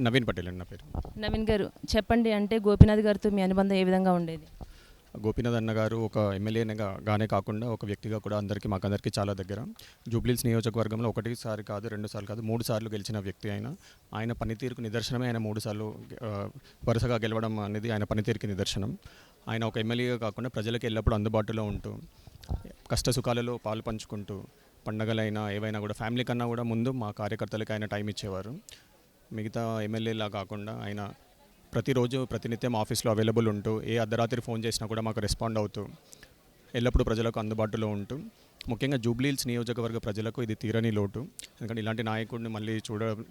నవీన్ పటేల్ అండి నా పేరు. నవీన్ గారు చెప్పండి, అంటే గోపీనాథ్ గారితో మీ అనుబంధం ఏ విధంగా ఉండేది? గోపీనాథ్ అన్న గారు ఒక ఎమ్మెల్యేగానే కాకుండా ఒక వ్యక్తిగా కూడా మాకందరికీ చాలా దగ్గర. జూబ్లీహిల్స్ నియోజకవర్గంలో ఒకటిసారి కాదు, 2 సార్లు కాదు, 3 సార్లు గెలిచిన వ్యక్తి ఆయన పనితీరుకు నిదర్శనమే ఆయన 3 సార్లు వరుసగా గెలవడం అనేది ఆయన పనితీరుకి నిదర్శనం. ఆయన ఒక ఎమ్మెల్యేగా కాకుండా ప్రజలకు ఎల్లప్పుడూ అందుబాటులో ఉంటూ కష్ట సుఖాలలో పాలు పంచుకుంటూ పండగలైనా ఏవైనా కూడా ఫ్యామిలీ కన్నా కూడా ముందు మా కార్యకర్తలకి ఆయన టైం ఇచ్చేవారు. మిగతా ఎమ్మెల్యేలా కాకుండా ఆయన ప్రతిరోజు ప్రతినిత్యం ఆఫీస్లో అవైలబుల్ ఉంటూ ఏ అర్ధరాత్రి ఫోన్ చేసినా కూడా మాకు రెస్పాండ్ అవుతూ ఎల్లప్పుడూ ప్రజలకు అందుబాటులో ఉంటూ ముఖ్యంగా జూబ్లీహిల్స్ నియోజకవర్గ ప్రజలకు ఇది తీరని లోటు. ఎందుకంటే ఇలాంటి నాయకుడిని మళ్ళీ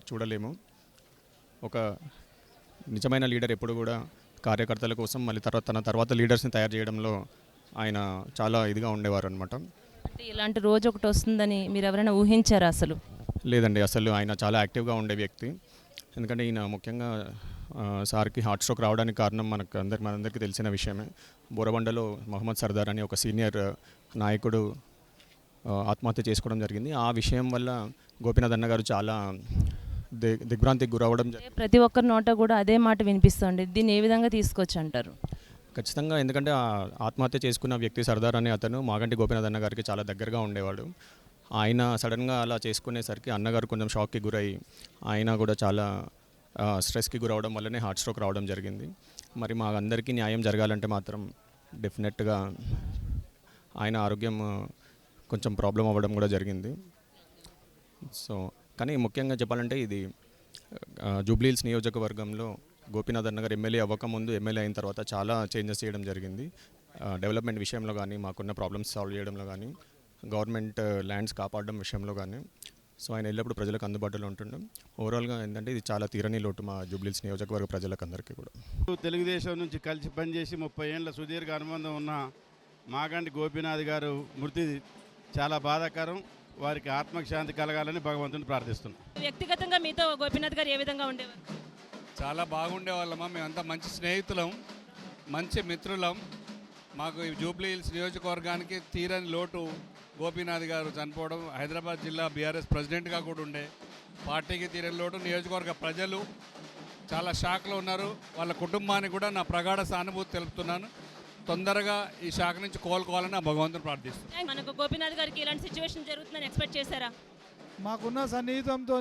చూడలేము. ఒక నిజమైన లీడర్ ఎప్పుడు కూడా కార్యకర్తల కోసం మళ్ళీ తన తర్వాత లీడర్స్ని తయారు చేయడంలో ఆయన చాలా ఇదిగా ఉండేవారు అనమాట. అంటే ఇలాంటి రోజు ఒకటి వస్తుందని మీరు ఎవరైనా ఊహించారా అసలు? లేదండి, అసలు ఆయన చాలా యాక్టివ్గా ఉండే వ్యక్తి. ఎందుకంటే ఈయన ముఖ్యంగా సార్కి హార్ట్ స్ట్రోక్ రావడానికి కారణం మనందరికీ తెలిసిన విషయమే. బోరబండలో మహమ్మద్ సర్దార్ అని ఒక సీనియర్ నాయకుడు ఆత్మహత్య చేసుకోవడం జరిగింది. ఆ విషయం వల్ల గోపీనాథ్ అన్న గారు చాలా దిగ్భ్రాంతికి గురవడం జరిగింది. ప్రతి ఒక్కరి నోట కూడా అదే మాట వినిపిస్తుంది. దీన్ని ఏ విధంగా తీసుకోవచ్చు అంటారు? ఖచ్చితంగా, ఎందుకంటే ఆత్మహత్య చేసుకున్న వ్యక్తి సర్దార్ అనే అతను మాగంటి గోపీనాథ్ అన్న గారికి చాలా దగ్గరగా ఉండేవాడు. ఆయన సడన్గా అలా చేసుకునేసరికి అన్నగారు కొంచెం షాక్కి గురై ఆయన కూడా చాలా స్ట్రెస్కి గురవడం వల్లనే హార్ట్ స్ట్రోక్ రావడం జరిగింది. మరి మా అందరికీ న్యాయం జరగాలంటే మాత్రం డెఫినెట్గా ఆయన ఆరోగ్యం కొంచెం ప్రాబ్లం అవ్వడం కూడా జరిగింది. సో కానీ ముఖ్యంగా చెప్పాలంటే ఇది జూబ్లీహిల్స్ నియోజకవర్గంలో గోపీనాథ్ అన్న గారు ఎమ్మెల్యే అవ్వకముందు ఎమ్మెల్యే అయిన తర్వాత చాలా చేంజెస్ చేయడం జరిగింది. డెవలప్మెంట్ విషయంలో కానీ, మాకున్న ప్రాబ్లమ్స్ సాల్వ్ చేయడంలో కానీ, గవర్నమెంట్ ల్యాండ్స్ కాపాడడం విషయంలో కానీ. సో ఆయన ఎల్లప్పుడూ ప్రజలకు అందుబాటులో ఉంటుండడం. ఓవరాల్గా ఏంటంటే ఇది చాలా తీరని లోటు మా జూబ్లీహిల్స్ నియోజకవర్గ ప్రజలకు అందరికీ కూడా. తెలుగుదేశం నుంచి కలిసి పనిచేసి 30 ఏళ్ల సుదీర్ఘ అనుబంధం ఉన్న మాగంటి గోపీనాథ్ గారు మృతి చాలా బాధాకరం. వారికి ఆత్మశాంతి కలగాలని భగవంతుని ప్రార్థిస్తున్నాం. వ్యక్తిగతంగా మీతో గోపీనాథ్ గారు ఏ విధంగా ఉండేవారు? చాలా బాగుండేవాళ్ళమ్మా. మేమంతా మంచి స్నేహితులం, మంచి మిత్రులం. మాకు ఈ జూబ్లీహిల్స్ నియోజకవర్గానికి తీరని లోటు గోపీనాథ్ గారు చనిపోవడం. హైదరాబాద్ జిల్లా బీఆర్ఎస్ ప్రెసిడెంట్గా కూడా ఉండే. పార్టీకి తీరని లోటు. నియోజకవర్గ ప్రజలు చాలా షాక్లో ఉన్నారు. వాళ్ళ కుటుంబానికి కూడా నా ప్రగాఢ సానుభూతి తెలుపుతున్నాను. తొందరగా ఈ షాక్ నుంచి కోలుకోవాలని నా భగవంతుని ప్రార్థిస్తున్నాను. మనకు గోపీనాథ్ గారికి ఇలాంటి సిచ్యువేషన్ జరుగుతుందని ఎక్స్పెక్ట్ చేశారా? మాకున్న సన్నిహితంతో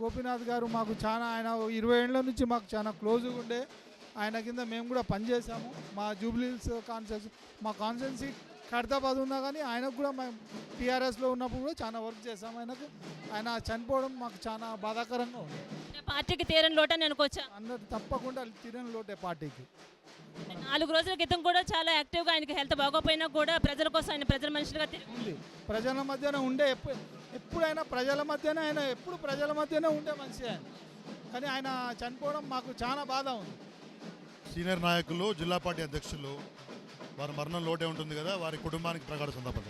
గోపీనాథ్ గారు మాకు చాలా, ఆయన 20 ఏళ్ళ నుంచి మాకు చాలా క్లోజ్గా ఉండే. ఆయన కింద మేము కూడా పనిచేసాము. మా జూబ్లీహిల్స్ మా కాన్స్టిట్యున్సీ ఖైరతాబాద్ ఉన్నా కానీ ఆయనకు కూడా మేము టీఆర్ఎస్లో ఉన్నప్పుడు కూడా చాలా వర్క్ చేసాము. ఆయన చనిపోవడం మాకు చాలా బాధాకరంగా ఉంది. పార్టీకి తీరని లోటు అని అనుకోవచ్చా? అందరు తప్పకుండా తీరని లోటే పార్టీకి. 4 రోజుల క్రితం కూడా చాలా యాక్టివ్గా, ఆయనకి హెల్త్ బాగోపోయినా కూడా ప్రజల కోసం ఆయన ప్రజల మనుషులుగా ఉంది. ప్రజల మధ్యన ఉండే, ఎప్పుడైనా ప్రజల మధ్యన, ఆయన ఎప్పుడు ప్రజల మధ్యనే ఉండే మనిషి ఆయన. కానీ ఆయన చనిపోవడం మాకు చాలా బాధ ఉంది. సీనియర్ నాయకులు, జిల్లా పార్టీ అధ్యక్షులు వారి మరణం లోటే ఉంటుంది కదా, వారి కుటుంబానికి ప్రగాఢ సంతాపం.